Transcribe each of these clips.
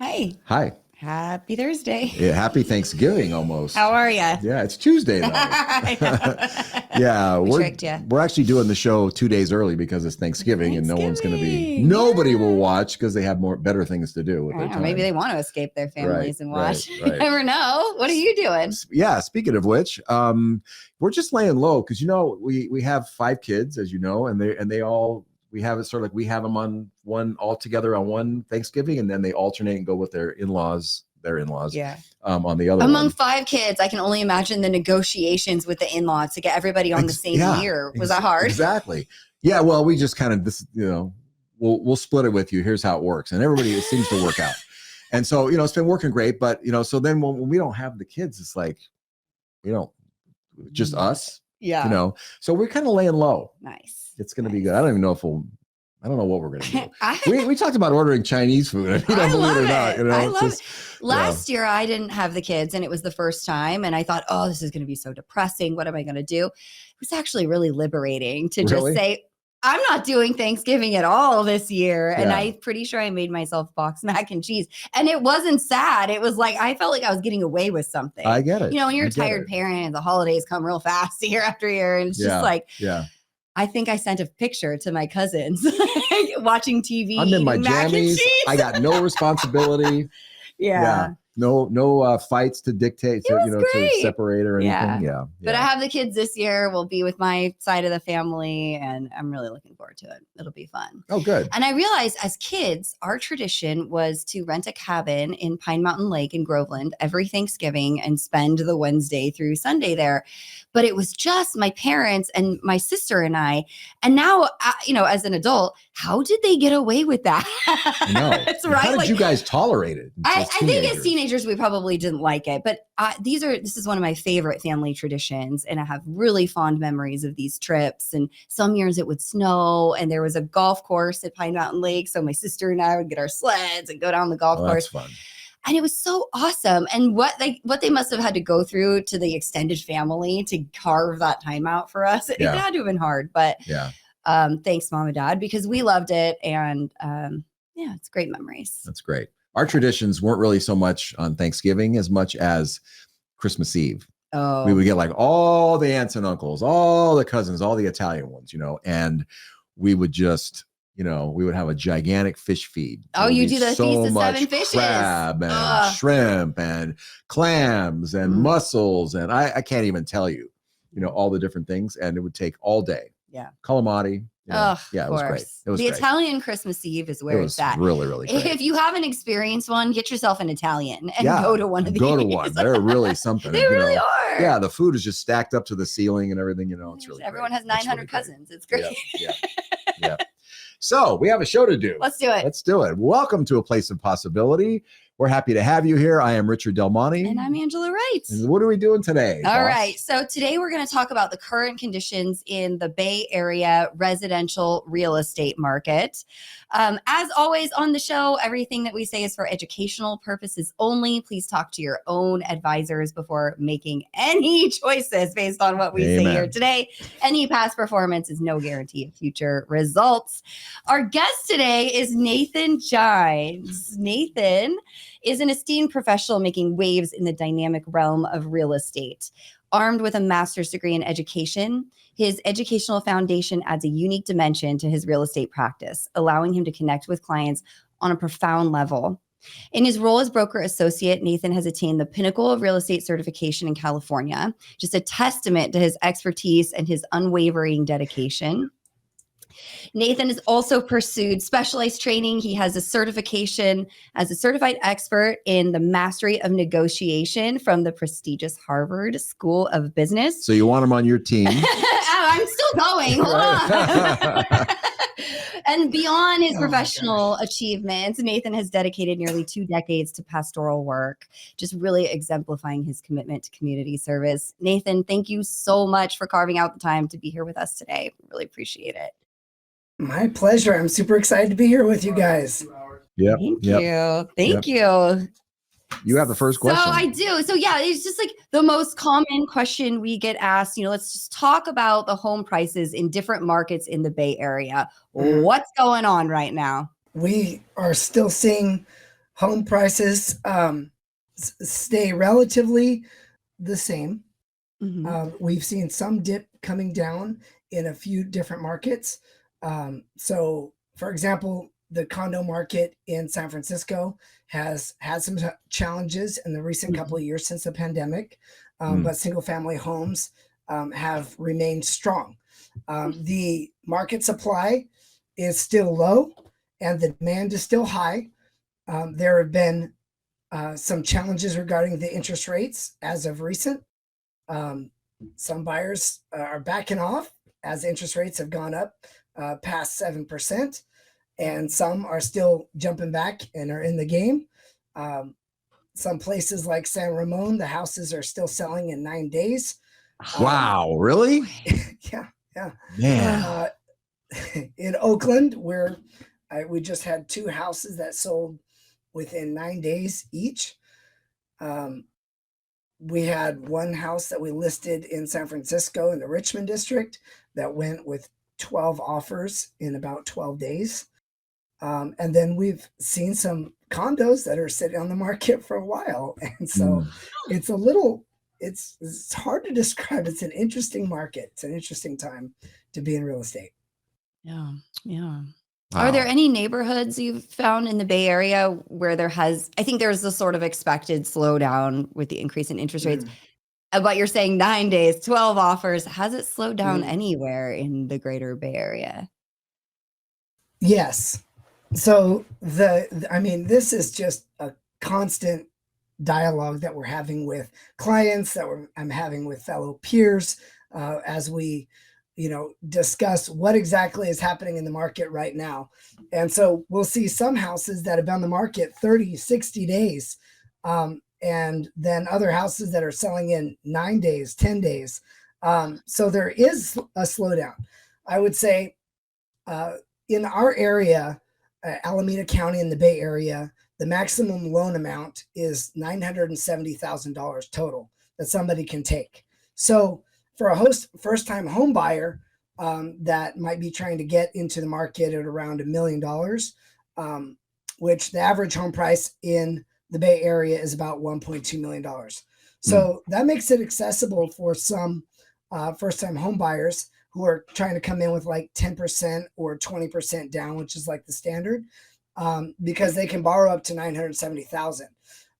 Hi. Hi. Happy Thursday. Yeah, happy Thanksgiving almost. How are you? Yeah, it's Tuesday though. Yeah, we're actually doing the show 2 days early because it's Thanksgiving and nobody will watch because they have better things to do with their time. Maybe they want to escape their families and watch. Right. You never know. What are you doing? Yeah, speaking of which, we're just laying low because we have 5 kids, as you know, and they all. We have it sort of like we have them on all together on one Thanksgiving, and then they alternate and go with their in-laws. Yeah. On the other Among one. 5 kids, I can only imagine the negotiations with the in-laws to get everybody on the same year. Was that hard? Exactly. Yeah. Well, we just kind of we'll split it with you. Here's how it works, and it seems to work out. And so it's been working great. But so then when we don't have the kids, it's like just us. Yeah. So we're kind of laying low. Nice. It's going to be good. I don't even know I don't know what we're going to do. we talked about ordering Chinese food. I love it. I love it. Last year, I didn't have the kids, and it was the first time. And I thought, oh, this is going to be so depressing. What am I going to do? It was actually really liberating to just say, I'm not doing Thanksgiving at all this year. And I'm pretty sure I made myself box mac and cheese. And it wasn't sad. It was like, I felt like I was getting away with something. I get it. When you're a tired parent and the holidays come real fast year after year. And it's just like, I think I sent a picture to my cousins watching TV. I'm in my jammies. I got no responsibility. Yeah. No fights to dictate to separate or anything. Yeah. But I have the kids this year. We'll be with my side of the family, and I'm really looking forward to it. It'll be fun. Oh, good. And I realized as kids, our tradition was to rent a cabin in Pine Mountain Lake in Groveland every Thanksgiving and spend the Wednesday through Sunday there. But it was just my parents and my sister and I. And now, as an adult, how did they get away with that? I know. That's right. How did you guys tolerate it? I think as teenagers, we probably didn't like it. But this is one of my favorite family traditions. And I have really fond memories of these trips. And some years it would snow and there was a golf course at Pine Mountain Lake. So my sister and I would get our sleds and go down the golf course. That's fun. And it was so awesome. And what they must have had to go through to the extended family to carve that time out for us. It had to have been hard. But thanks, Mom and Dad, because we loved it. And it's great memories. That's great. Our traditions weren't really so much on Thanksgiving as much as Christmas Eve. Oh. We would get like all the aunts and uncles, all the cousins, all the Italian ones, and we would just we would have a gigantic fish feed. Oh, you do the Feast of Seven Fishes. Crab and shrimp and clams and mussels. And I can't even tell you, all the different things. And it would take all day. Yeah. Calamari. It was great. It was great. Italian Christmas Eve is where it's at. Really, really great. If you haven't experienced one, get yourself an Italian and go to one of these. Go to one. They're really something. They really are. Yeah, the food is just stacked up to the ceiling and everything. It's really Everyone great. has 900 cousins. It's great. Yeah. So we have a show to do. Let's do it. Welcome to A Place of Possibility. We're happy to have you here. I am Richard Del Monte. And I'm Angela Wright. And what are we doing today? All right. So today we're going to talk about the current conditions in the Bay Area residential real estate market. As always on the show, everything that we say is for educational purposes only. Please talk to your own advisors before making any choices based on what we say here today. Any past performance is no guarantee of future results. Our guest today is Nathan Jines. Nathan is an esteemed professional making waves in the dynamic realm of real estate. Armed with a master's degree in education, his educational foundation adds a unique dimension to his real estate practice, allowing him to connect with clients on a profound level. In his role as broker associate, Nathan has attained the pinnacle of real estate certification in California, just a testament to his expertise and his unwavering dedication. Nathan has also pursued specialized training. He has a certification as a certified expert in the mastery of negotiation from the prestigious Harvard School of Business. So you want him on your team. I'm still going. Hold on. And beyond his professional achievements, Nathan has dedicated nearly 2 decades to pastoral work, just really exemplifying his commitment to community service. Nathan, thank you so much for carving out the time to be here with us today. Really appreciate it. My pleasure. I'm super excited to be here with you guys. Yeah. Thank you. You have the first question. So I do. So it's just like the most common question we get asked, let's just talk about the home prices in different markets in the Bay Area. What's going on right now? We are still seeing Home prices stay relatively the same. We've seen some dip coming down in a few different markets. So, for example, the condo market in San Francisco has had some challenges in the recent couple of years since the pandemic, but single family homes have remained strong. The market supply is still low and the demand is still high. There have been some challenges regarding the interest rates as of recent. Some buyers are backing off as interest rates have gone up past 7%, and some are still jumping back and are in the game. Some places like San Ramon, the houses are still selling in 9 days. Wow, really? Yeah. Man. In Oakland, where we just had 2 houses that sold within 9 days each. We had one house that we listed in San Francisco in the Richmond district that went with 12 offers in about 12 days. And then we've seen some condos that are sitting on the market for a while. And so it's a little, it's hard to describe. It's an interesting market. It's an interesting time to be in real estate. Yeah. Yeah. Wow. Are there any neighborhoods you've found in the Bay Area where I think there's a sort of expected slowdown with the increase in interest rates, but you're saying 9 days, 12 offers. Has it slowed down anywhere in the greater Bay Area? Yes. So this is just a constant dialogue that we're having with clients, I'm having with fellow peers as we discuss what exactly is happening in the market right now. And so we'll see some houses that have been on the market 30, 60 days. And then other houses that are selling in 9 days, 10 days. So there is a slowdown. I would say in our area, Alameda County in the Bay Area, the maximum loan amount is $970,000 total that somebody can take. So for a first-time home buyer that might be trying to get into the market at around $1 million, which the average home price in the Bay Area is about $1.2 million. So that makes it accessible for some first-time home buyers who are trying to come in with like 10% or 20% down, which is like the standard, because they can borrow up to $970,000.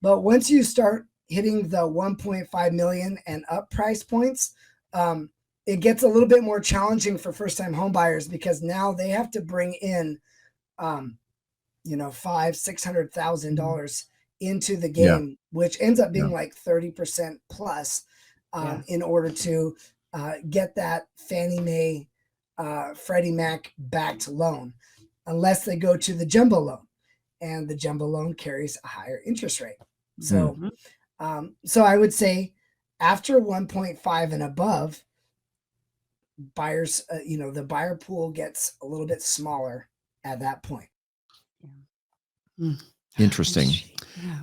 But once you start hitting the 1.5 million and up price points, it gets a little bit more challenging for first-time home buyers because now they have to bring in, $500,000-$600,000 into the game, which ends up being like 30% plus in order to get that Fannie Mae, Freddie Mac backed loan, unless they go to the jumbo loan, and the jumbo loan carries a higher interest rate. So, so I would say after 1.5 and above, buyers, the buyer pool gets a little bit smaller at that point. Interesting.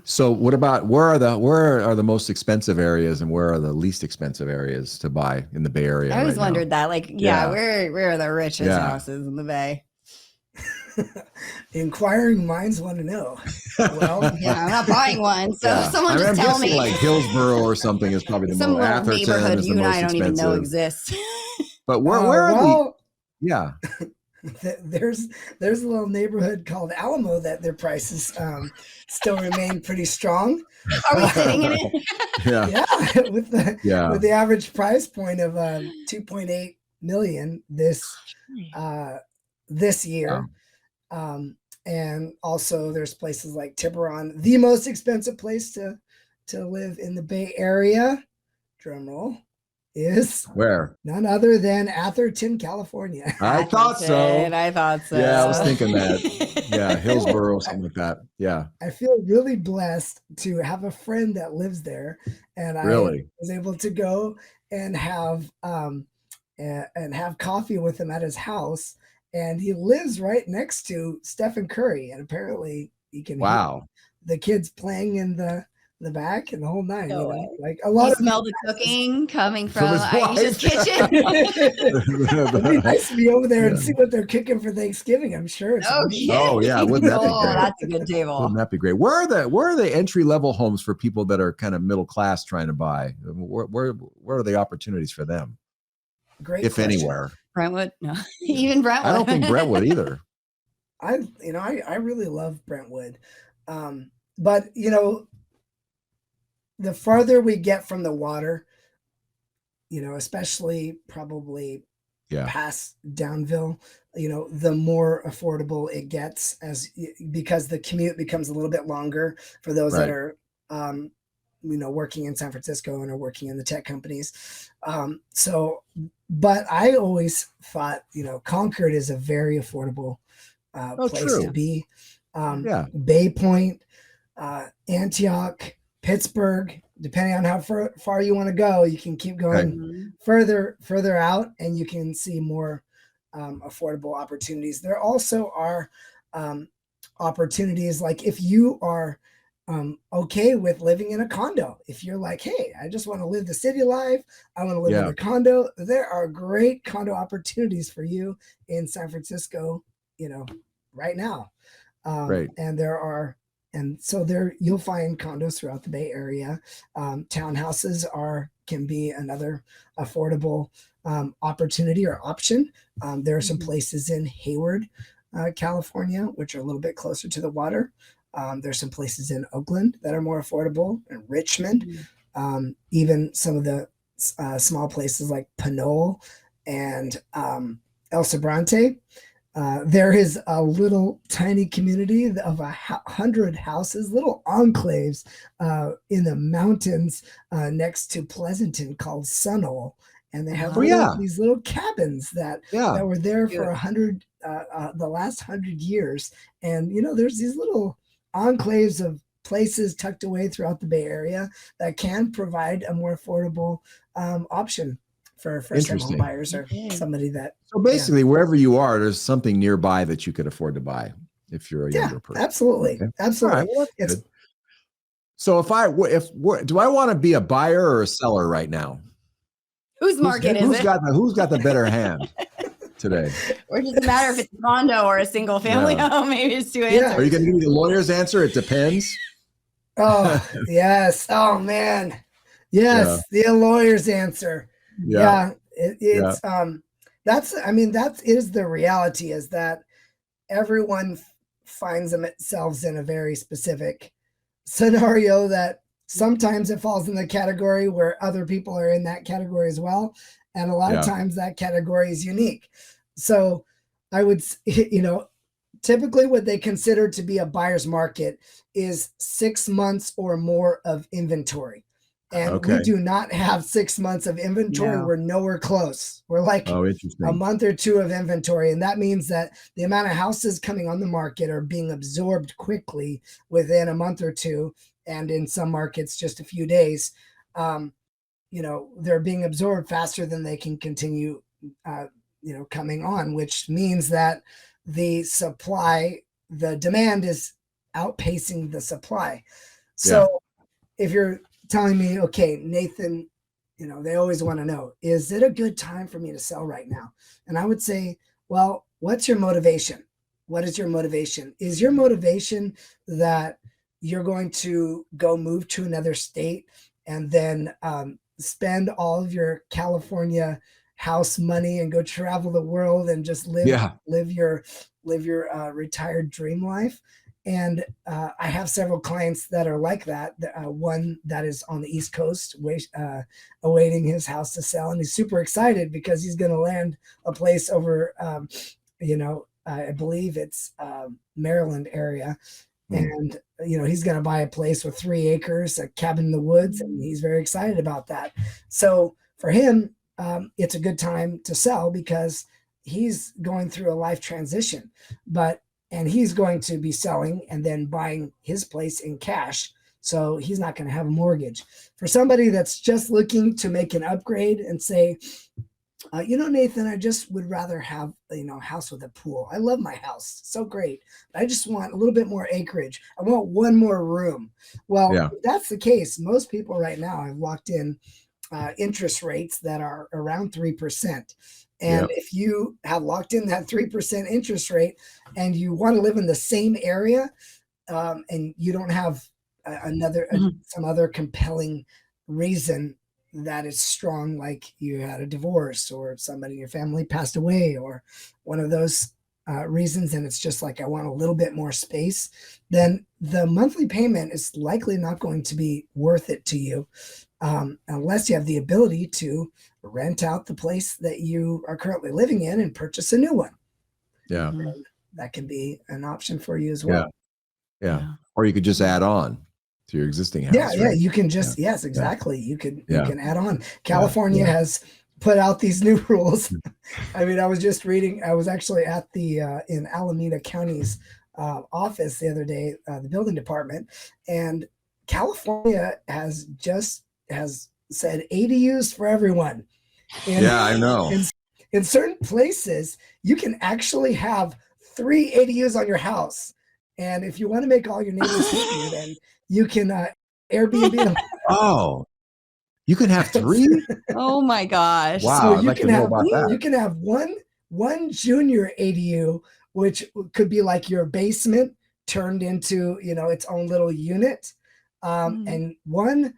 So what about where are the most expensive areas and where are the least expensive areas to buy in the Bay Area? I always wondered that. Like, where are the richest houses in the Bay? Inquiring minds want to know. Well, I'm not buying one, so someone just tell me. Like Hillsborough or something is probably the some most. little neighborhood you and I don't even know exists. But where are there's a little neighborhood called Alamo that their prices still remain pretty strong. Are we sitting in it? With the average price point of 2.8 million this year. And also there's places like Tiburon, the most expensive place to live in the Bay Area. Drum roll. Is where? None other than Atherton, California. I thought so. Yeah, I was thinking that. Yeah, Hillsborough, something like that. Yeah. I feel really blessed to have a friend that lives there, and I was able to go and have coffee with him at his house. And he lives right next to Stephen Curry, and apparently he can hear the kids playing in the the back, and the whole nine. No You know, way. like a You lot of smell the cooking coming From from his Aisha's wife. kitchen. It'd be nice to be over there and Yeah. see what they're cooking for Thanksgiving. I'm sure it's amazing. Oh, yeah, wouldn't that be Oh, great? that's a good table. Wouldn't that be great? Where are the entry level homes for people that are kind of middle class trying to buy? Where are the opportunities for them, Great if question. anywhere? Brentwood? No, even Brentwood. I don't think Brentwood either. I really love Brentwood. But the farther we get from the water, especially probably past Downville, the more affordable it gets because the commute becomes a little bit longer for those that are, working in San Francisco and are working in the tech companies. But I always thought, Concord is a very affordable place to be. Bay Point, Antioch, Pittsburgh, depending on how far you want to go, you can keep going further out, and you can see more affordable opportunities. There also are opportunities like if you are okay with living in a condo. If you're like, hey, I just want to live the city life, I want to live in a condo, there are great condo opportunities for you in San Francisco, right now. And so you'll find condos throughout the Bay Area. Townhouses can be another affordable opportunity or option. There are some places in Hayward, California, which are a little bit closer to the water. There's some places in Oakland that are more affordable, in Richmond, even some of the small places like Pinole and El Sobrante. There is a little tiny community of 100 houses, little enclaves in the mountains next to Pleasanton called Sunol. And they have these little cabins that were there for the last 100 years. And, there's these little enclaves of places tucked away throughout the Bay Area that can provide a more affordable option for first-time home buyers or somebody that. So basically, wherever you are, there's something nearby that you could afford to buy if you're a younger person. Absolutely, absolutely. All right, well, so do I want to be a buyer or a seller right now? Whose market is it? Who's got the better hand today? Or does it matter if it's a condo or a single family home? Maybe it's two answers. Are you going to give me the lawyer's answer? It depends. Oh, yes. Oh, man. Yes, the lawyer's answer. That is the reality, is that everyone finds themselves in a very specific scenario that sometimes it falls in the category where other people are in that category as well. And a lot of times that category is unique. So I would, typically what they consider to be a buyer's market is 6 months or more of inventory. And we do not have 6 months of inventory. No. We're nowhere close. We're like a month or two of inventory. And that means that the amount of houses coming on the market are being absorbed quickly within a month or two. And in some markets, just a few days, they're being absorbed faster than they can continue, coming on, which means that the demand is outpacing the supply. So if you're telling me, okay, Nathan, they always want to know, is it a good time for me to sell right now? And I would say, well, what's your motivation? What is your motivation? Is your motivation that you're going to go move to another state and then spend all of your California house money and go travel the world and just live your retired dream life? And I have several clients that are like that. One that is on the East Coast, awaiting his house to sell, and he's super excited because he's going to land a place over, I believe it's Maryland area, and he's going to buy a place with 3 acres, a cabin in the woods, and he's very excited about that. So for him, it's a good time to sell because he's going through a life transition, and he's going to be selling and then buying his place in cash. So he's not going to have a mortgage. For somebody that's just looking to make an upgrade and say, Nathan, I just would rather have, a house with a pool. I love my house. So great. But I just want a little bit more acreage. I want one more room. Well, Yeah. if that's the case, most people right now have locked in interest rates that are around 3%. And Yep. if you have locked in that 3% interest rate and you want to live in the same area, and you don't have some other compelling reason that is strong, like you had a divorce or somebody in your family passed away or one of those reasons, and it's just like I want a little bit more space, then the monthly payment is likely not going to be worth it to you, unless you have the ability to rent out the place that you are currently living in and purchase a new one. Yeah. And that can be an option for you as well. Yeah. Or you could just add on to your existing house. Yeah, right? you can just yes, exactly. You can add on. California has put out these new rules. I mean, I was just reading. I was actually at the in Alameda County's office the other day, the building department, and California has said ADUs for everyone. And I know. In certain places, you can actually have 3 ADUs on your house. And if you want to make all your neighbors hate you, then you can Airbnb them. Oh, you can have 3? Oh my gosh. Wow. So I'd like to know about that. you can have one junior ADU, which could be like your basement turned into, its own little unit. And one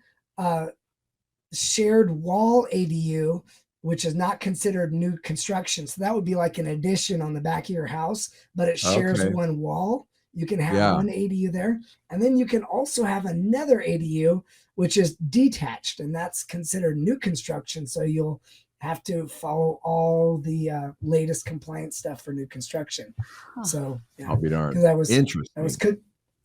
shared wall ADU, which is not considered new construction. So that would be like an addition on the back of your house, but it shares one wall. You can have one ADU there. And then you can also have another ADU, which is detached, and that's considered new construction. So you'll have to follow all the latest compliance stuff for new construction. So I'll be darned. Because Interesting.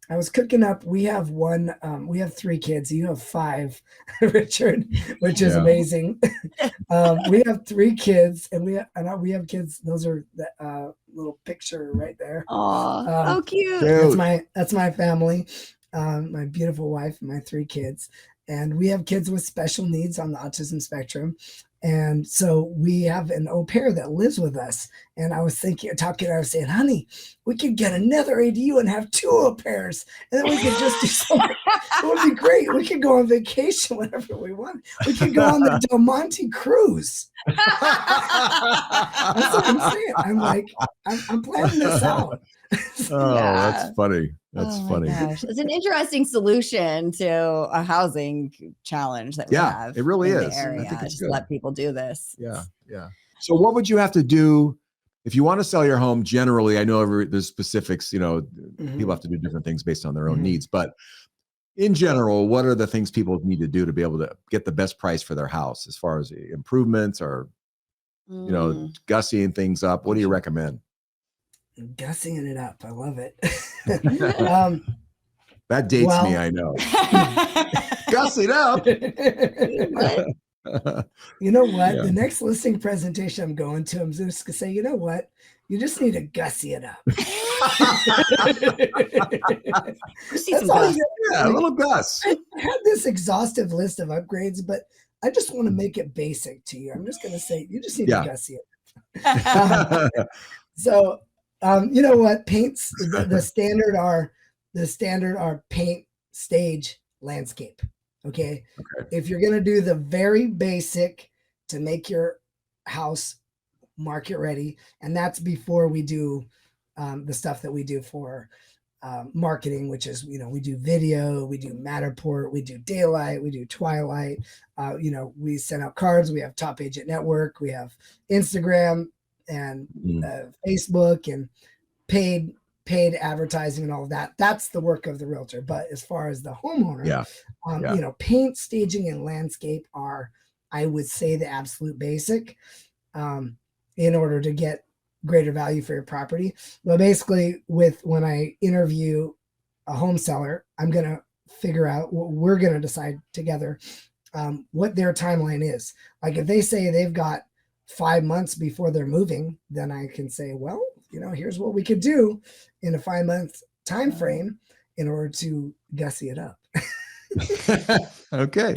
I was cooking up. We have 3 kids. You have 5, Richard, which is amazing. We have 3 kids, and we have kids. Those are the little picture right there. Oh, so cute. That's my family, my beautiful wife, and my 3 kids. And we have kids with special needs on the autism spectrum. And so we have an au pair that lives with us. And I was I was saying, honey, we could get another ADU and have 2 au pairs. And then we could just do something. It would be great. We could go on vacation whenever we want. We could go on the Del Monte cruise. That's what I'm saying. I'm like, I'm planning this out. That's funny. That's funny. Gosh. It's an interesting solution to a housing challenge that we have. It really in is. The area. I think it's just good. let people do this. Yeah. So what would you have to do if you want to sell your home? Generally, I know there's specifics, people have to do different things based on their own needs, but in general, what are the things people need to do to be able to get the best price for their house as far as improvements or, gussying thusing up? What do you recommend? Gussying it up. I love it. That dates me, I know. Gussy it up. You know what? The next listing presentation I'm going to, I'm just going to say, you know what? You just need to gussy it up. A little Gus. I had this exhaustive list of upgrades, but I just want to make it basic to you. I'm just going to say, you just need to gussy it. So, you know what? Paints the standard are paint, stage, landscape. Okay. If you're going to do the very basic to make your house market ready, and that's before we do the stuff that we do for marketing, which is, we do video, we do Matterport, we do daylight, we do twilight, we send out cards, we have Top Agent Network, we have Instagram and Facebook and paid advertising and all of that. That's the work of the realtor. But as far as the homeowner, paint, staging, and landscape are, I would say, the absolute basic in order to get greater value for your property. Well, basically, when I interview a home seller, I'm going to figure out what we're going to decide together, what their timeline is. Like if they say they've got 5 months before they're moving, then I can say, well, here's what we could do in a 5-month time frame in order to gussy it up. Okay,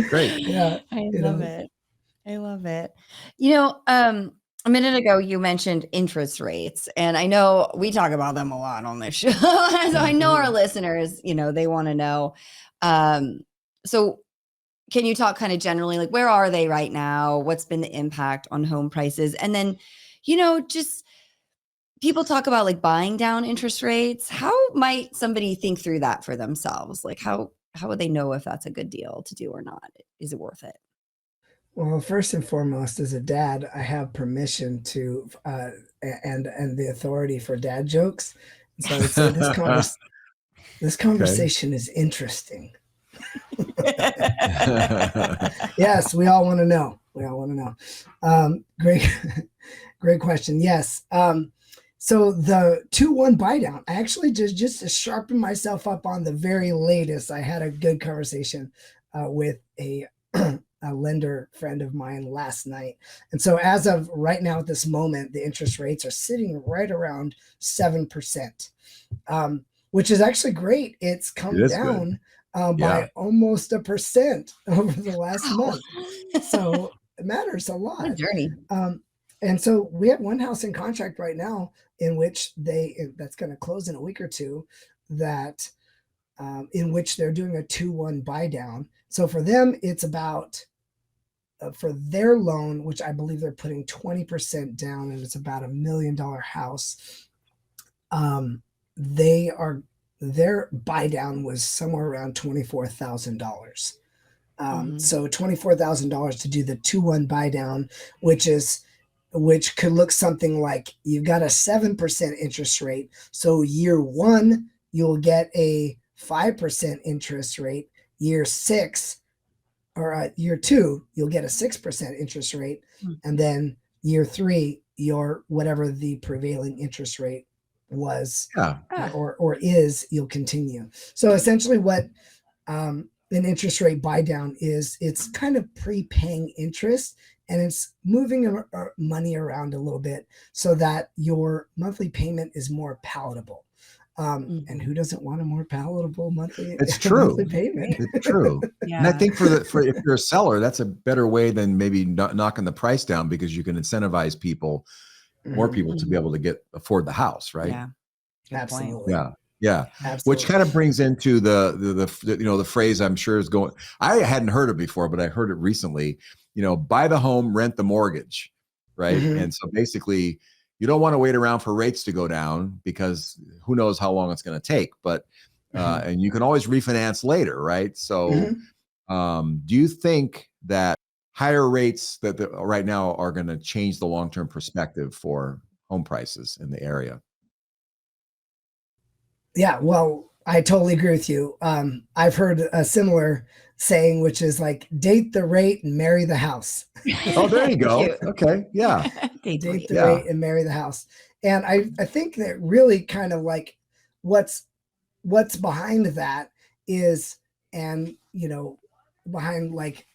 great. Yeah, I love it. I love it. You know, a minute ago you mentioned interest rates, and I know we talk about them a lot on this show. So I know our listeners, you know, they want to know. So can you talk kind of generally, like where are they right now? What's been the impact on home prices? And then, you know, just people talk about like buying down interest rates. How might somebody think through that for themselves? Like how would they know if that's a good deal to do or not? Is it worth it? Well, first and foremost, as a dad, I have permission to and the authority for dad jokes. And so I would say this conversation is interesting. Yes, we all want to know. We all want to know. Great question. Yes. So the 2-1 buy down, I actually just to sharpen myself up on the very latest, I had a good conversation with a lender friend of mine last night. And so as of right now, at this moment, the interest rates are sitting right around 7%, which is actually great. It's come down by almost 1% over the last month. So it matters a lot. What a journey. And so we have one house in contract right now in which that's going to close in a week or two, that in which they're doing a 2-1 buy down. So for them, it's about for their loan, which I believe they're putting 20% down, and it's about $1 million house. Their buy down was somewhere around $24,000. So $24,000 to do the 2-1 buy down, which could look something like you've got a 7% interest rate. So year one, you'll get a 5% interest rate. Year two, you'll get a 6% interest rate. And then year three, your whatever the prevailing interest rate was or is, you'll continue. So essentially what an interest rate buy down is, it's kind of prepaying interest, and it's moving money around a little bit so that your monthly payment is more palatable. And who doesn't want a more palatable monthly? It's true. Monthly payment? It's true. Yeah. And I think for if you're a seller, that's a better way than maybe knocking the price down, because you can incentivize people, more people, to be able to afford the house, right? Yeah. Good Absolutely. point. Yeah. Absolutely. Which kind of brings into the phrase I'm sure is going. I hadn't heard it before, but I heard it recently. Buy the home, rent the mortgage, right? And so basically, you don't want to wait around for rates to go down, because who knows how long it's going to take. But and you can always refinance later, right? So, do you think that higher rates that right now are going to change the long-term perspective for home prices in the area? Yeah, well, I totally agree with you. I've heard a similar saying, which is like, date the rate and marry the house. Oh, there you go. Cute. Okay. Yeah. Date the rate and marry the house. And I think that really kind of like what's behind that is, and behind like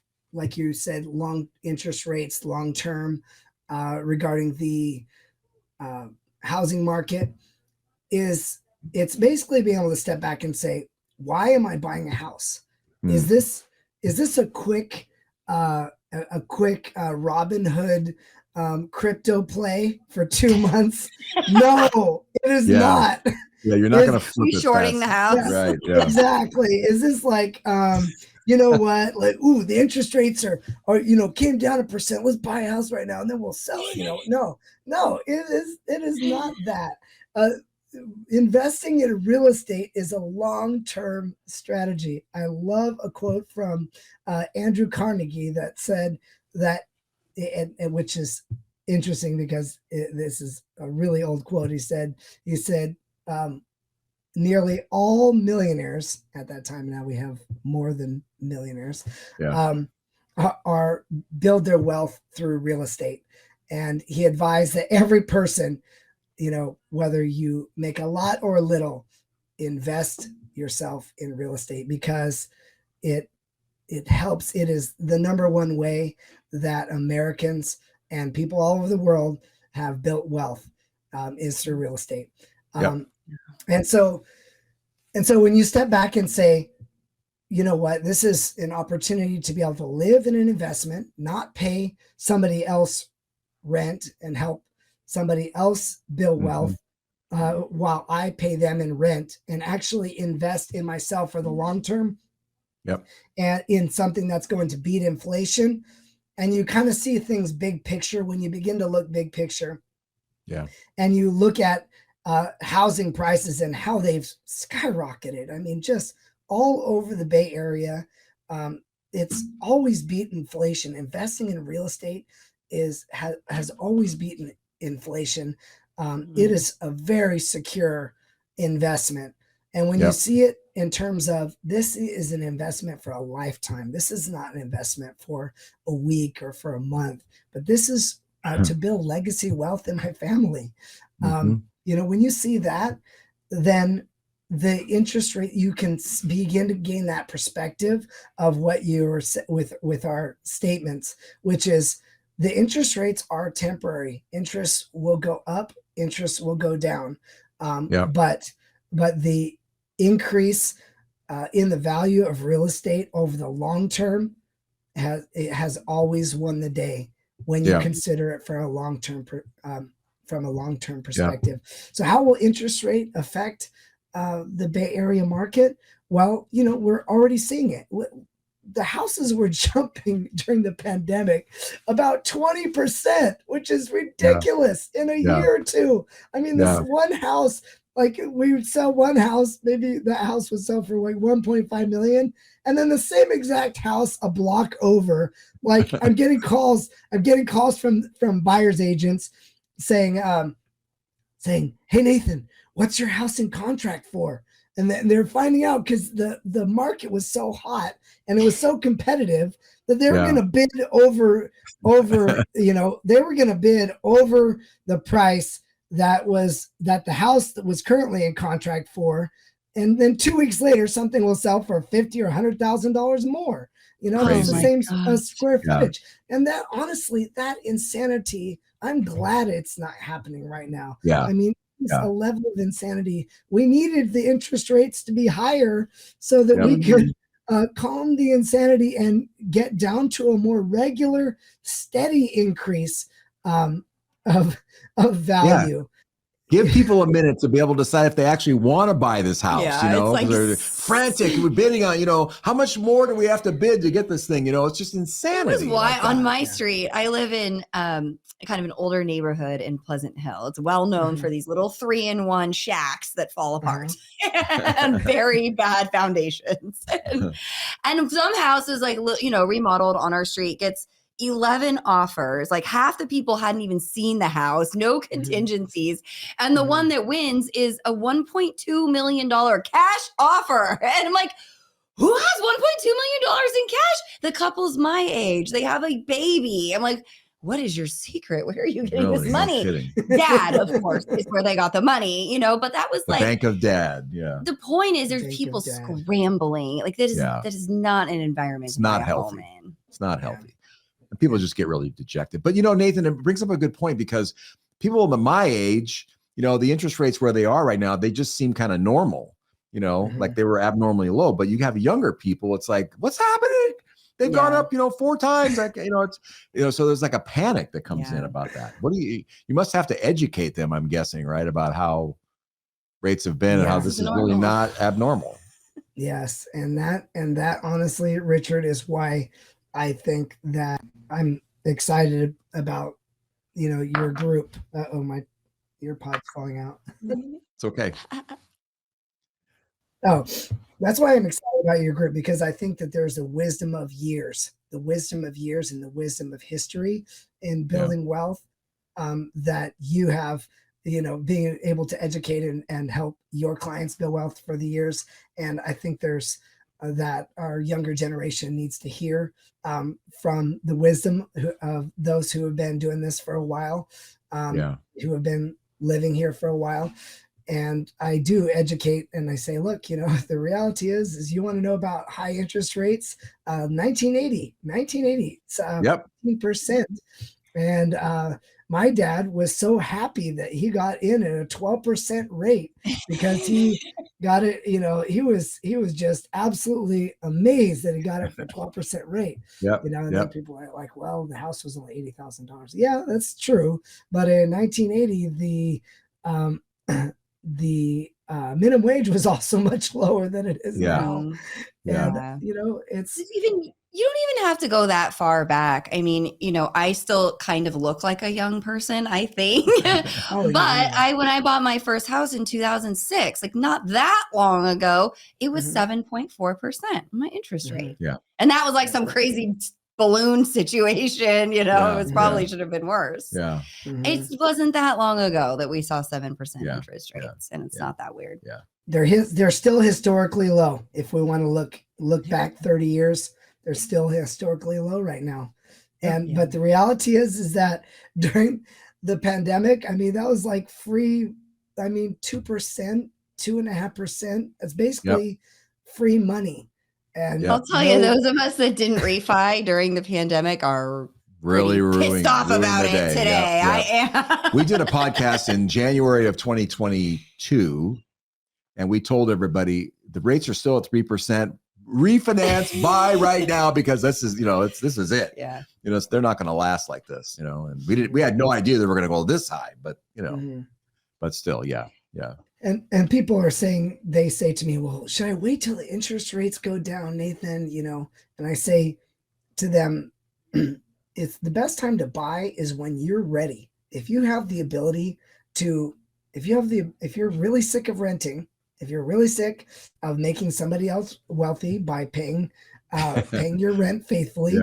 you said, long interest rates, long term, regarding the housing market, is it's basically being able to step back and say, why am I buying a house? Is this a quick Robin Hood crypto play for 2 months? No, it is not. Yeah, you're not going to flip it shorting fast. the house. Yeah, Right. Yeah. exactly. Is this like, you know what? Like, ooh, the interest rates are came down 1%. Let's buy a house right now and then we'll sell it. No, it is not that. Investing in real estate is a long-term strategy. I love a quote from Andrew Carnegie that said that, and which is interesting because this is a really old quote. He said, nearly all millionaires at that time, now we have more than millionaires, are build their wealth through real estate. And he advised that every person, whether you make a lot or a little, invest yourself in real estate, because it helps. It is the number one way that Americans and people all over the world have built wealth, is through real estate. And so when you step back and say, you know what, this is an opportunity to be able to live in an investment, not pay somebody else rent and help somebody else build wealth while I pay them in rent, and actually invest in myself for the long term. Yep. And in something that's going to beat inflation. And you kind of see things big picture when you begin to look big picture. Yeah. And you look at housing prices and how they've skyrocketed. I mean, just all over the Bay Area. It's always beat inflation. Investing in real estate has always beaten inflation. It is a very secure investment. And when you see it in terms of, this is an investment for a lifetime. This is not an investment for a week or for a month, but this is to build legacy wealth in my family. You know, when you see that, then the interest rate, you can begin to gain that perspective of what you're with our statements, which is the interest rates are temporary. Interest will go up, interest will go down. But the increase in the value of real estate over the long term has always won the day when you consider it for a long term from a long term perspective. So how will interest rate affect the Bay Area market? Well, you know, we're already seeing it. The houses were jumping during the pandemic about 20%, which is ridiculous in a year or two. I mean, this one house, like we would sell one house, maybe the house would sell for like 1.5 million. And then the same exact house a block over, like I'm getting calls from buyer's agents saying, hey, Nathan, what's your house in contract for? And they're finding out because the market was so hot and it was so competitive that they were going to bid over, you know, they were going to bid over the price that the house that was currently in contract for. And then 2 weeks later, something will sell for $50,000 or $100,000 more. You know, it's the same square footage. And that, honestly, that insanity, I'm glad it's not happening right now. I mean, it's a level of insanity. We needed the interest rates to be higher so that we could calm the insanity and get down to a more regular, steady increase of value. Give people a minute to be able to decide if they actually want to buy this house, you know, because they're frantic. We're bidding on, you know, how much more do we have to bid to get this thing? You know, it's just insanity. It was why on my street, I live in kind of an older neighborhood in Pleasant Hill. It's well known for these little 3-in-1 shacks that fall apart and very bad foundations. And some houses, like, you know, remodeled on our street gets 11 offers. Like half the people hadn't even seen the house, no contingencies. And the one that wins is a $1.2 million cash offer. And I'm like, who has $1.2 million in cash? The couple's my age. They have a baby. I'm like, what is your secret? Where are you getting this money? Dad, of course, is where they got the money, you know, but that was the like bank of dad. Yeah. The point is there's people scrambling. Like that is not an environment. It's not healthy. It's not healthy. And people just get really dejected. But, you know, Nathan, it brings up a good point, because people of my age, you know, the interest rates where they are right now, they just seem kind of normal, you know, like they were abnormally low. But you have younger people, it's like, what's happening? They've gone up, you know, 4 times. Like, you know, it's, you know, so there's like a panic that comes in about that. What do you must have to educate them, I'm guessing, right, about how rates have been and how this is really not abnormal. Yes. And that honestly, Richard, is why I think that I'm excited about, you know, your group. Oh, my earpod's falling out. It's okay. Oh, that's why I'm excited about your group, because I think that there's the wisdom of years and the wisdom of history in building wealth that you have, you know, being able to educate and help your clients build wealth for the years. And I think there's that our younger generation needs to hear from the wisdom of those who have been doing this for a while, who have been living here for a while. And I do educate and I say, look, you know, the reality is you want to know about high interest rates, 1980, it's 15%. And my dad was so happy that he got in at a 12% rate because he got it. He was just absolutely amazed that he got it for 12% rate. Yep. And then people are like, well, the house was only $80,000. Yeah, that's true. But in 1980, the minimum wage was also much lower than it is now. Yeah. And it's you don't even have to go that far back. I mean, I still kind of look like a young person, I think. But when I bought my first house in 2006, like not that long ago, it was 7.4% my interest rate. Yeah. And that was like some crazy balloon situation, it was probably should have been worse. Yeah. It wasn't that long ago that we saw 7% interest rates, and it's not that weird. Yeah. They're still historically low. If we want to look back 30 years, they're still historically low right now. But the reality is that during the pandemic, I mean, that was like free. I mean, 2%, 2.5%. That's basically free money. And I'll tell you, those of us that didn't refi during the pandemic are really pissed off about it today. I am. We did a podcast in January of 2022, and we told everybody the rates are still at 3%. Refinance, buy right now, because this is it. Yeah. They're not going to last like this. And we had no idea they were going to go this high, but but still, yeah. And people are saying, they say to me, well, should I wait till the interest rates go down, Nathan? And I say to them, it's the best time to buy is when you're ready. If you have the ability to, if you're really sick of renting, if you're really sick of making somebody else wealthy by paying your rent faithfully,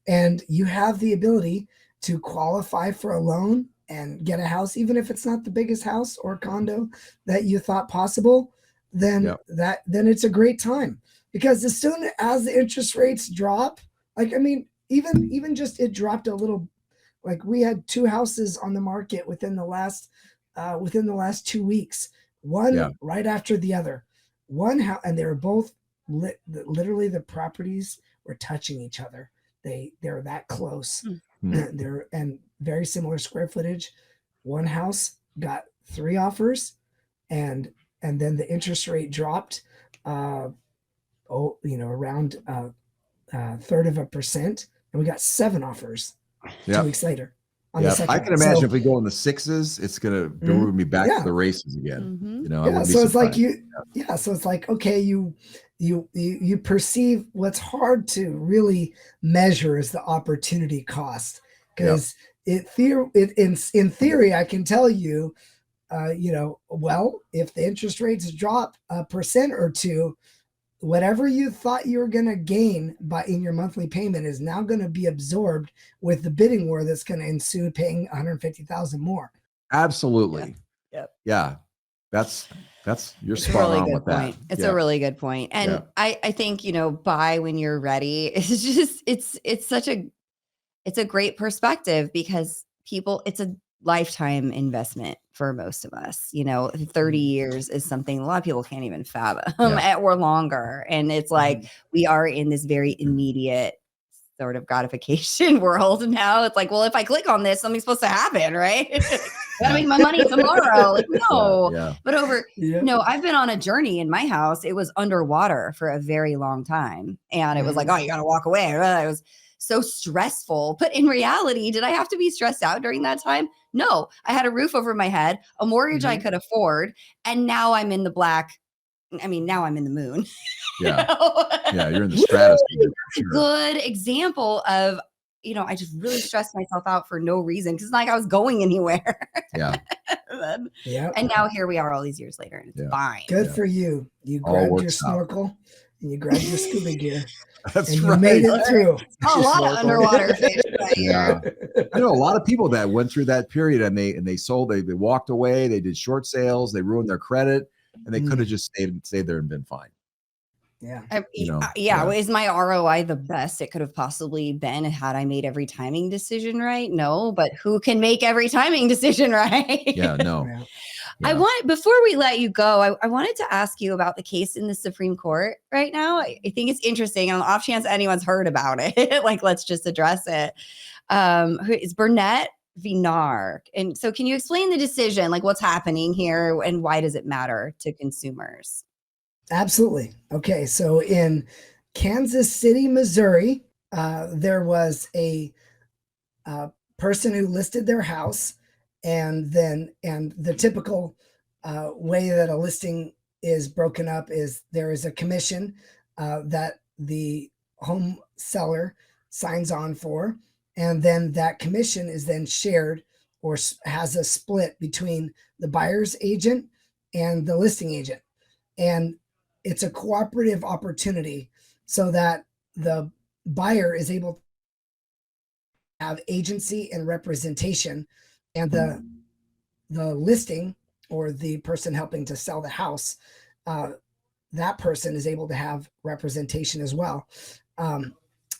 and you have the ability to qualify for a loan and get a house, even if it's not the biggest house or condo that you thought possible, then it's a great time. Because as soon as the interest rates drop, even just it dropped a little, like we had 2 houses on the market within the last 2 weeks, one right after the other, one house, and they were both literally the properties were touching each other. They're that close. They're and very similar square footage. One house got 3 offers, and then the interest rate dropped around 1/3%, and we got 7 offers 2 weeks later. I can imagine if we go in the 6s, it's gonna be back to the races again. So it's like so it's like, okay, you perceive what's hard to really measure is the opportunity cost, because in theory I can tell you, well, if the interest rates drop 1% or 2, whatever you thought you were going to gain in your monthly payment is now going to be absorbed with the bidding war that's going to ensue, paying $150,000 more. Absolutely. Yeah. That's you're spot on with that. It's a really good point. And I think, buy when you're ready. It's just, it's a great perspective, because it's a lifetime investment for most of us. 30 years is something a lot of people can't even fathom or longer. And it's like, we are in this very immediate sort of gratification world now. It's like, well, if I click on this, something's supposed to happen, right? Gotta make my money tomorrow. Like, no. But I've been on a journey in my house. It was underwater for a very long time. And it was like, oh, you gotta walk away. It was so stressful. But in reality, did I have to be stressed out during that time? No, I had a roof over my head, a mortgage I could afford. And now I'm in the black. I mean, now I'm in the moon. You're in the stratosphere. Sure. Good example of, I just really stressed myself out for no reason, because like I was going anywhere. And now here we are all these years later, and it's fine. Good for you. You grabbed your snorkel and you grabbed your scuba gear. That's and right. You made it through. A lot of underwater fish right here. I know a lot of people that went through that period, and they sold, they walked away, they did short sales, they ruined their credit, and they could have just stayed there and been fine. Is my ROI the best it could have possibly been had I made every timing decision right? No, but who can make every timing decision right? Before we let you go, I wanted to ask you about the case in the Supreme Court right now. I think it's interesting. On the off chance anyone's heard about it, like, let's just address it. It's Burnett VNAR. And so can you explain the decision, like what's happening here and why does it matter to consumers? Absolutely. Okay. So in Kansas City, Missouri, there was a person who listed their house, and the typical way that a listing is broken up is there is a commission that the home seller signs on for, and then that commission is then shared or has a split between the buyer's agent and the listing agent. And it's a cooperative opportunity so that the buyer is able to have agency and representation, and the listing or the person helping to sell the house, that person is able to have representation as well,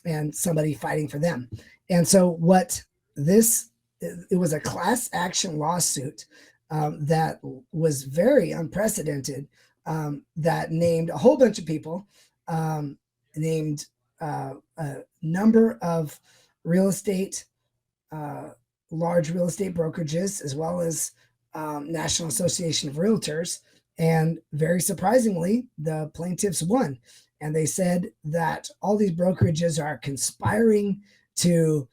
and somebody fighting for them. And so what this, it was a class action lawsuit that was very unprecedented, that named a whole bunch of people, named a number of real estate, large real estate brokerages, as well as National Association of Realtors. And very surprisingly, the plaintiffs won. And they said that all these brokerages are conspiring to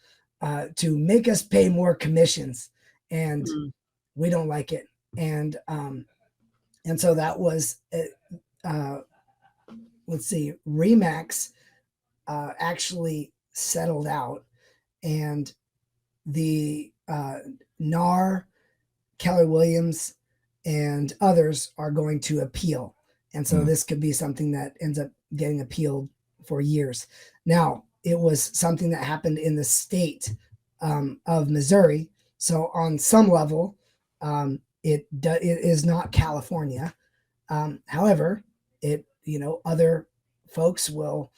make us pay more commissions, and we don't like it. And so that was, let's see, Remax actually settled out, and the NAR, Keller Williams, and others are going to appeal. And so this could be something that ends up getting appealed for years. Now, it was something that happened in the state of Missouri. So on some level, it is not California. However, other folks will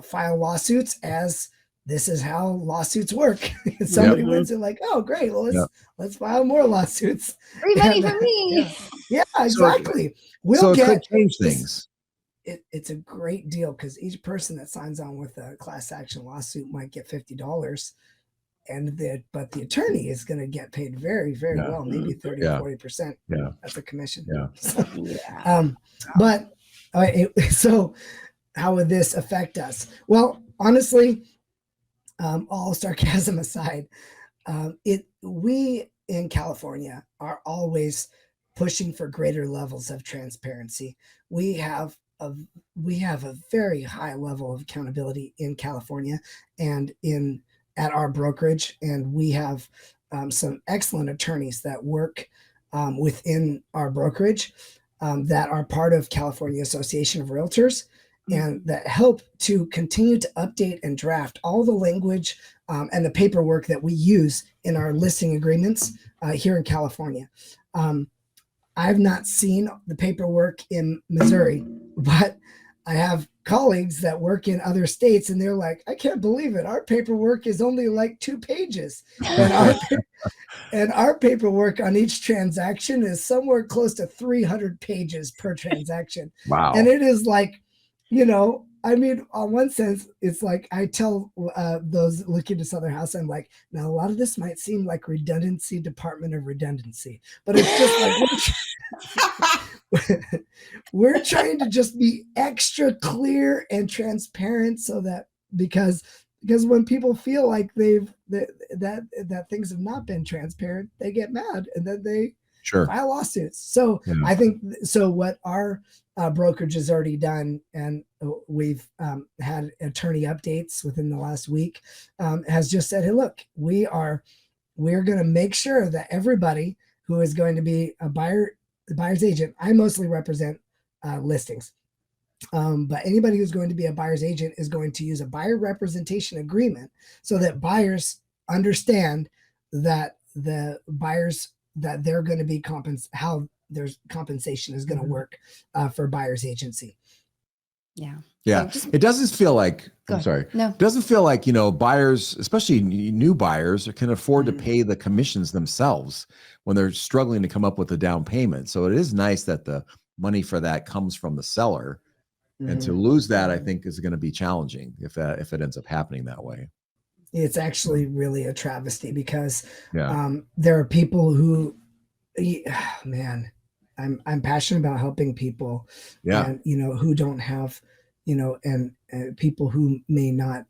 file lawsuits, as this is how lawsuits work. Somebody wins it, like, oh, great, well, let's file more lawsuits. Free money for me. Yeah, exactly. So it could change things. It's a great deal, because each person that signs on with a class action lawsuit might get $50, but the attorney is going to get paid very, very well, maybe 30 or 40%. Yeah, that's a commission. Yeah. But so how would this affect us? Well, honestly, all sarcasm aside, we in California are always pushing for greater levels of transparency. We have a very high level of accountability in California and at our brokerage, and we have some excellent attorneys that work within our brokerage that are part of California Association of Realtors, and that help to continue to update and draft all the language and the paperwork that we use in our listing agreements here in California. I've not seen the paperwork in Missouri, but I have colleagues that work in other states, and they're like, I can't believe it. Our paperwork is only like 2 pages. And our paperwork on each transaction is somewhere close to 300 pages per transaction. Wow. And it is like, I mean, on one sense, it's like I tell those looking to sell their house, I'm like, now a lot of this might seem like redundancy, Department of Redundancy, but it's just like we're trying to just be extra clear and transparent, so that because when people feel like that things have not been transparent, they get mad, and then they file lawsuits. So I think what our brokerage has already done, and we've had attorney updates within the last week, has just said, hey, look, we're going to make sure that everybody who is going to be the buyer's agent, I mostly represent listings, but anybody who's going to be a buyer's agent is going to use a buyer representation agreement, so that buyers understand that the buyers, that they're going to be how their compensation is going to work for buyer's agency. Yeah. It doesn't feel like, it doesn't feel like, buyers, especially new buyers, can afford to pay the commissions themselves when they're struggling to come up with a down payment. So it is nice that the money for that comes from the seller, and to lose that, I think, is going to be challenging if it ends up happening that way. It's actually really a travesty because Yeah. there are people who, man, I'm passionate about helping people, Yeah. and who don't have, and people who may not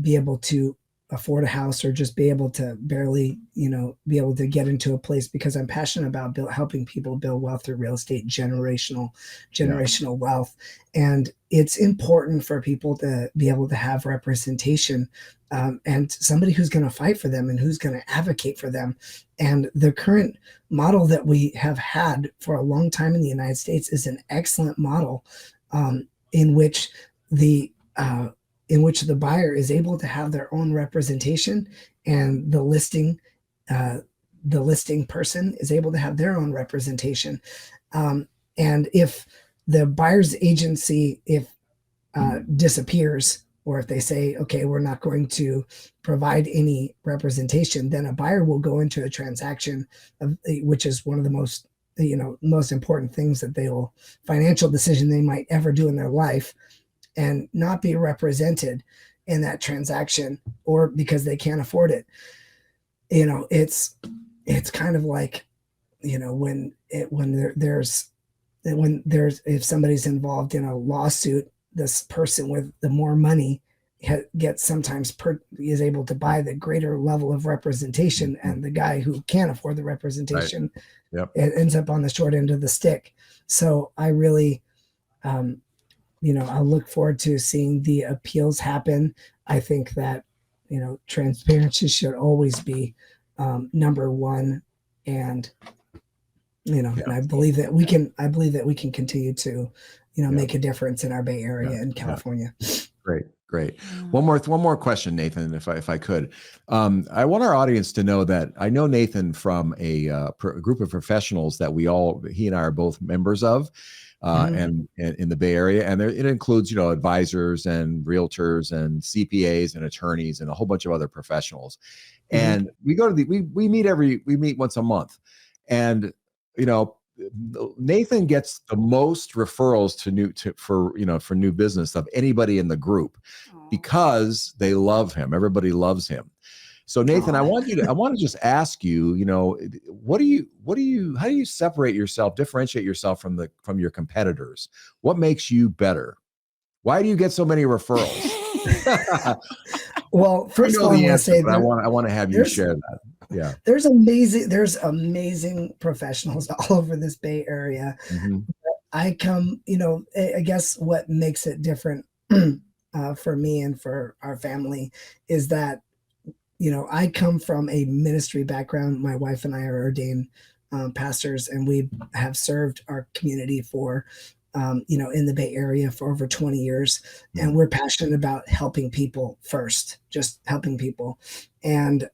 be able to afford a house or just be able to barely, be able to get into a place, because I'm passionate about helping people build wealth through real estate, Yeah. generational wealth. And it's important for people to be able to have representation, and somebody who's going to fight for them and who's going to advocate for them. And the current model that we have had for a long time in the United States is an excellent model, in which the buyer is able to have their own representation, and the listing person is able to have their own representation. And if the buyer's agency disappears, or if they say, okay, we're not going to provide any representation, then a buyer will go into a transaction, which is one of the most important things that financial decision they might ever do in their life, and not be represented in that transaction, or because they can't afford it. It's kind of like, when if somebody's involved in a lawsuit, this person with the more money gets sometimes is able to buy the greater level of representation, and the guy who can't afford the representation ends up on the short end of the stick. So I really, I look forward to seeing the appeals happen. I think that, transparency should always be number one. And, and I believe that we can continue to, make a difference in our Bay Area in California. Great. One more question, Nathan, if I could. I want our audience to know that I know Nathan from a group of professionals that he and I are both members of, and in the Bay Area, and it includes advisors and realtors and CPAs and attorneys and a whole bunch of other professionals. And we go to we meet once a month, and Nathan gets the most referrals for new business of anybody in the group, because they love him. Everybody loves him. So Nathan, I want to just ask you, how do you separate yourself, differentiate yourself from your competitors? What makes you better? Why do you get so many referrals? Well, first of all, I want to say I want to have you share that. Yeah. There's amazing professionals all over this Bay Area. I guess what makes it different for me and for our family is that, I come from a ministry background. My wife and I are ordained pastors, and we have served our community for, in the Bay Area for over 20 years. And we're passionate about helping people first, just helping people. And,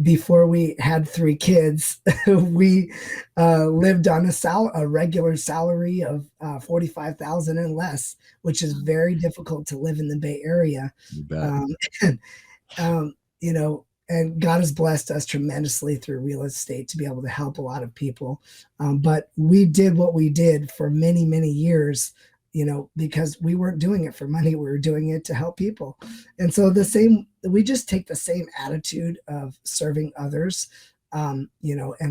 before we had 3 kids, we lived on a regular salary of $45,000 and less, which is very difficult to live in the Bay Area. And God has blessed us tremendously through real estate to be able to help a lot of people. But we did what we did for many, many years, because we weren't doing it for money. We were doing it to help people. And so we just take the same attitude of serving others, and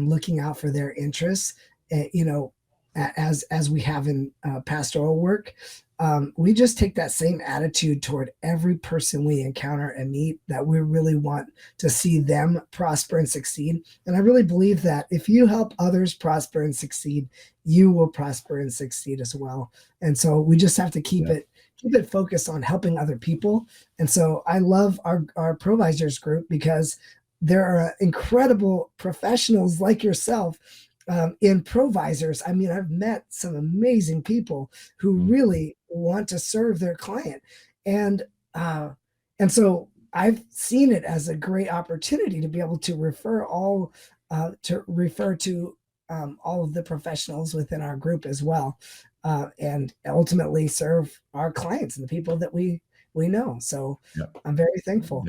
looking out for their interests, as we have in pastoral work. We just take that same attitude toward every person we encounter and meet, that we really want to see them prosper and succeed. And I really believe that if you help others prosper and succeed, you will prosper and succeed as well. And so we just have to keep it focused on helping other people. And so I love our provisors group, because there are incredible professionals like yourself in provisors. I mean, I've met some amazing people who really want to serve their client. And so I've seen it as a great opportunity to be able to refer to all of the professionals within our group as well, and ultimately serve our clients and the people that we know. So I'm very thankful.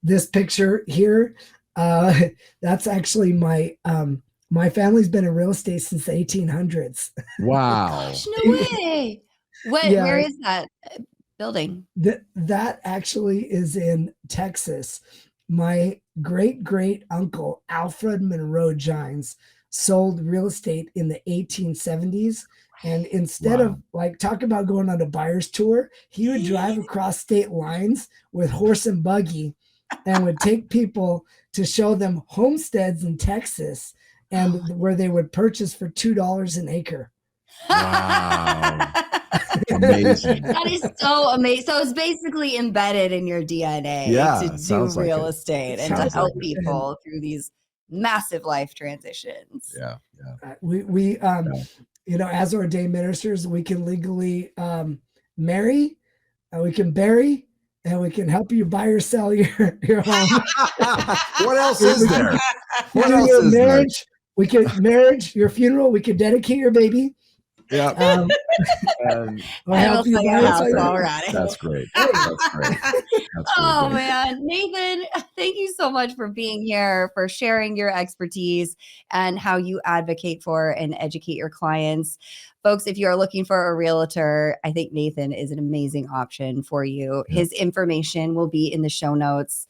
This picture here, that's actually my family's been in real estate since the 1800s. Wow. Gosh, no way. Where is that? building? That actually is in Texas. My great uncle, Alfred Monroe Jines, sold real estate in the 1870s. And instead of like talk about going on a buyer's tour, he would drive across state lines with horse and buggy and would take people to show them homesteads in Texas and where they would purchase for $2 an acre. Wow. Amazing. That is so amazing. So it's basically embedded in your DNA to do real estate and to help people through these massive life transitions. Yeah. We you know, as ordained ministers, we can legally marry, we can bury, and we can help you buy or sell your home. What else is there? What else is marriage? We can marriage, your funeral. We can dedicate your baby. Yeah. That's great. That's great. That's great. Oh man, Nathan, thank you so much for being here, for sharing your expertise and how you advocate for and educate your clients. Folks, if you are looking for a realtor, I think Nathan is an amazing option for you. Yeah. His information will be in the show notes.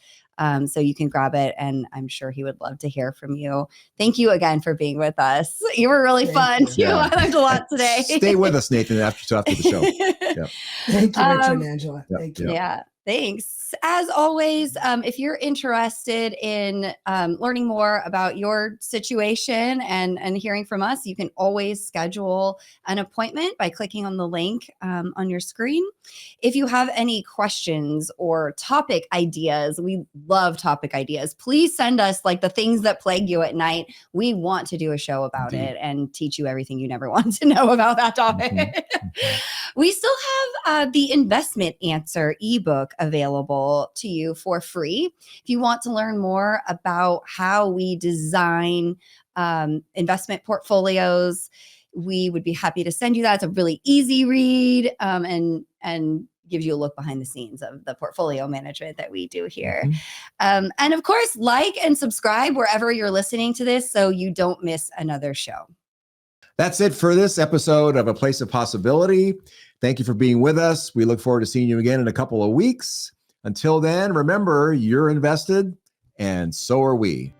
So you can grab it, and I'm sure he would love to hear from you. Thank you again for being with us. You were really fun too. Yeah. I learned a lot today. Stay with us, Nathan, after the show. Yep. Thank you, Richard and Angela. Yep. Thank you. Yeah. Thanks. As always, if you're interested in learning more about your situation and hearing from us, you can always schedule an appointment by clicking on the link on your screen. If you have any questions or topic ideas, we love topic ideas. Please send us like the things that plague you at night. We want to do a show about it and teach you everything you never want to know about that topic. We still have the investment answer ebook available to you for free. If you want to learn more about how we design investment portfolios, we would be happy to send you that. It's a really easy read and gives you a look behind the scenes of the portfolio management that we do here. And of course, like and subscribe wherever you're listening to this so you don't miss another show. That's it for this episode of A Place of Possibility. Thank you for being with us. We look forward to seeing you again in a couple of weeks. Until then, remember, you're invested, and so are we.